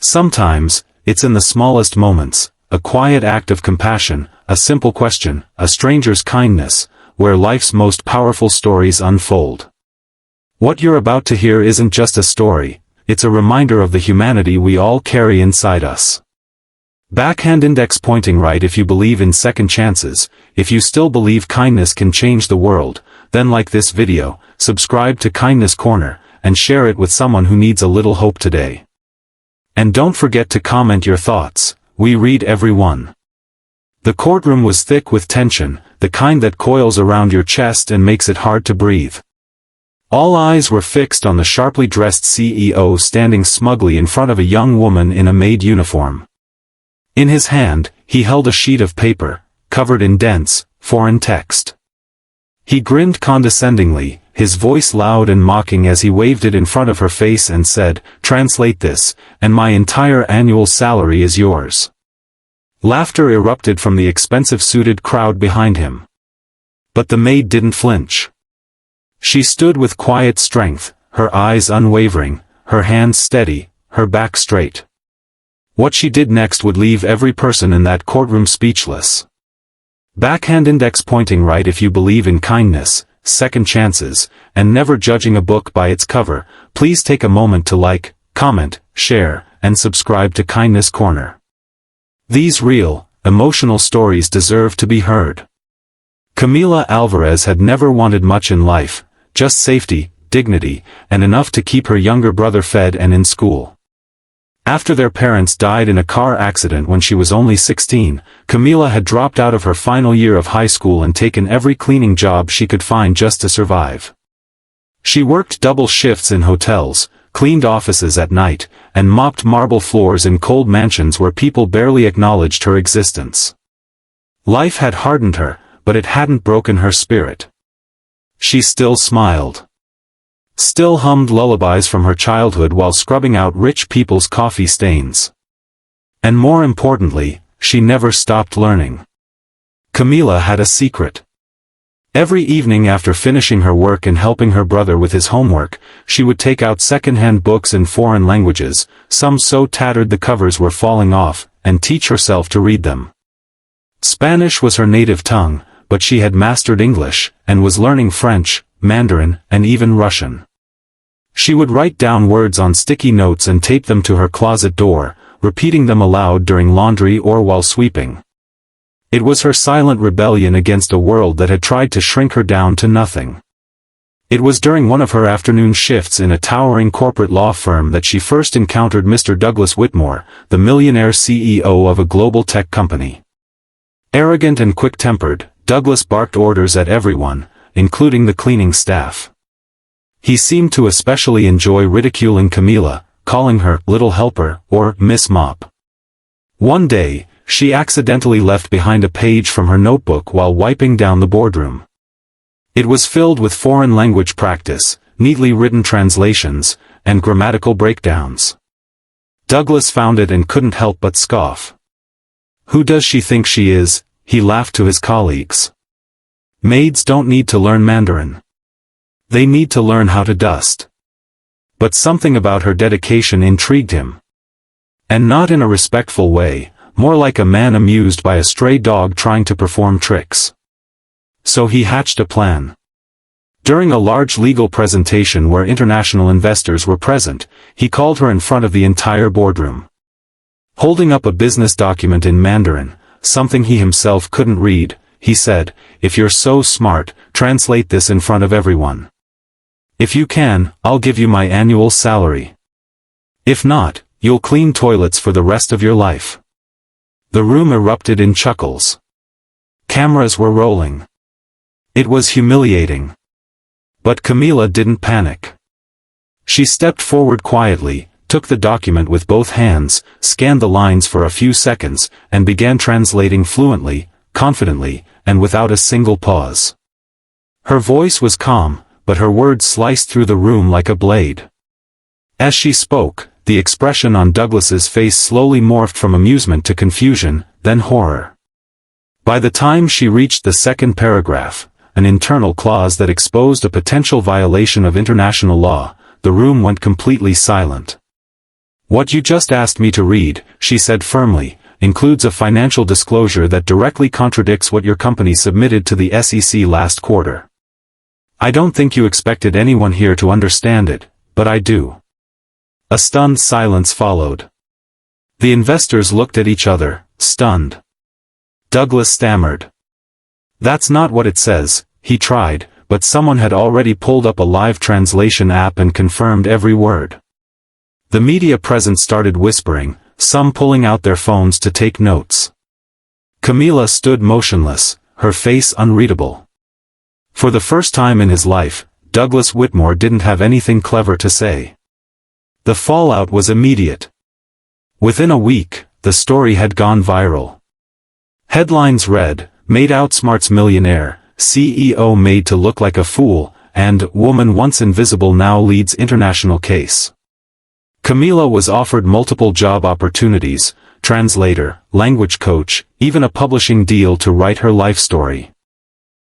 Sometimes, it's in the smallest moments, a quiet act of compassion, a simple question, a stranger's kindness, where life's most powerful stories unfold. What you're about to hear isn't just a story, it's a reminder of the humanity we all carry inside us. Backhand index pointing right. If you believe in second chances, if you still believe kindness can change the world, then like this video, subscribe to Kindness Corner, and share it with someone who needs a little hope today. And don't forget to comment your thoughts, we read every one. The courtroom was thick with tension, the kind that coils around your chest and makes it hard to breathe. All eyes were fixed on the sharply dressed CEO standing smugly in front of a young woman in a maid uniform. In his hand, he held a sheet of paper, covered in dense, foreign text. He grinned condescendingly, his voice loud and mocking as he waved it in front of her face and said, "Translate this, and my entire annual salary is yours." Laughter erupted from the expensive suited crowd behind him. But the maid didn't flinch. She stood with quiet strength, her eyes unwavering, her hands steady, her back straight. What she did next would leave every person in that courtroom speechless. Backhand index pointing right. If you believe in kindness, second chances, and never judging a book by its cover, please take a moment to like, comment, share, and subscribe to Kindness Corner. These real, emotional stories deserve to be heard. Camila Alvarez had never wanted much in life, just safety, dignity, and enough to keep her younger brother fed and in school. After their parents died in a car accident when she was only 16, Camila had dropped out of her final year of high school and taken every cleaning job she could find just to survive. She worked double shifts in hotels, cleaned offices at night, and mopped marble floors in cold mansions where people barely acknowledged her existence. Life had hardened her, but it hadn't broken her spirit. She still smiled. Still hummed lullabies from her childhood while scrubbing out rich people's coffee stains. And more importantly, she never stopped learning. Camila had a secret. Every evening after finishing her work and helping her brother with his homework, she would take out second-hand books in foreign languages, some so tattered the covers were falling off, and teach herself to read them. Spanish was her native tongue, but she had mastered English, and was learning French, Mandarin, and even Russian. She would write down words on sticky notes and tape them to her closet door, repeating them aloud during laundry or while sweeping. It was her silent rebellion against a world that had tried to shrink her down to nothing. It was during one of her afternoon shifts in a towering corporate law firm that she first encountered Mr. Douglas Whitmore, the millionaire CEO of a global tech company. Arrogant and quick-tempered, Douglas barked orders at everyone, including the cleaning staff. He seemed to especially enjoy ridiculing Camila, calling her "little helper" or "Miss Mop." One day, she accidentally left behind a page from her notebook while wiping down the boardroom. It was filled with foreign language practice, neatly written translations, and grammatical breakdowns. Douglas found it and couldn't help but scoff. "Who does she think she is?" he laughed to his colleagues. "Maids don't need to learn Mandarin. They need to learn how to dust." But something about her dedication intrigued him. And not in a respectful way, more like a man amused by a stray dog trying to perform tricks. So he hatched a plan. During a large legal presentation where international investors were present, he called her in front of the entire boardroom. Holding up a business document in Mandarin, something he himself couldn't read, he said, "If you're so smart, translate this in front of everyone. If you can, I'll give you my annual salary. If not, you'll clean toilets for the rest of your life." The room erupted in chuckles. Cameras were rolling. It was humiliating. But Camila didn't panic. She stepped forward quietly, took the document with both hands, scanned the lines for a few seconds, and began translating fluently, confidently, and without a single pause. Her voice was calm, but her words sliced through the room like a blade. As she spoke, the expression on Douglas's face slowly morphed from amusement to confusion, then horror. By the time she reached the second paragraph, an internal clause that exposed a potential violation of international law, the room went completely silent. What you just asked me to read, she said firmly, includes a financial disclosure that directly contradicts what your company submitted to the SEC last quarter. I don't think you expected anyone here to understand it, but I do. A stunned silence followed. The investors looked at each other, stunned. Douglas stammered. That's not what it says, he tried, but someone had already pulled up a live translation app and confirmed every word. The media present started whispering, some pulling out their phones to take notes. Camila stood motionless, her face unreadable. For the first time in his life, Douglas Whitmore didn't have anything clever to say. The fallout was immediate. Within a week, the story had gone viral. Headlines read, "Maid outsmarts Millionaire, CEO made to look like a fool," and "Woman once invisible now leads international case." Camila was offered multiple job opportunities, translator, language coach, even a publishing deal to write her life story.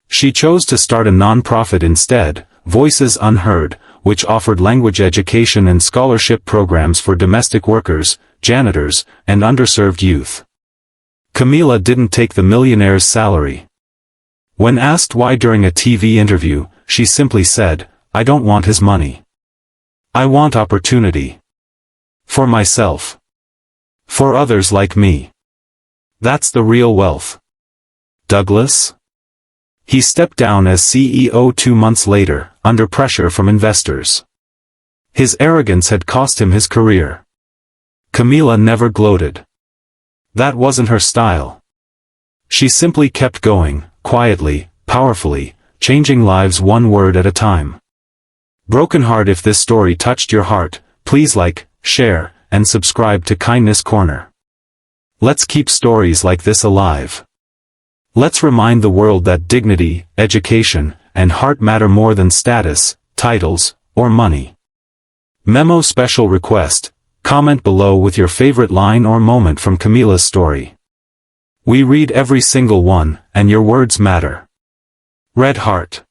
She chose to start a non-profit instead, Voices Unheard, which offered language education and scholarship programs for domestic workers, janitors, and underserved youth. Camila didn't take the Millionaire's salary. When asked why during a TV interview, she simply said, "I don't want his money. I want opportunity. For myself. For others like me. That's the real wealth." Douglas? He stepped down as CEO 2 months later, under pressure from investors. His arrogance had cost him his career. Camila never gloated. That wasn't her style. She simply kept going, quietly, powerfully, changing lives one word at a time. Broken heart, if this story touched your heart, please like, share, and subscribe to Kindness Corner. Let's keep stories like this alive. Let's remind the world that dignity, education, and heart matter more than status, titles, or money. Memo special request: comment below with your favorite line or moment from Camila's story. We read every single one, and your words matter. Red Heart.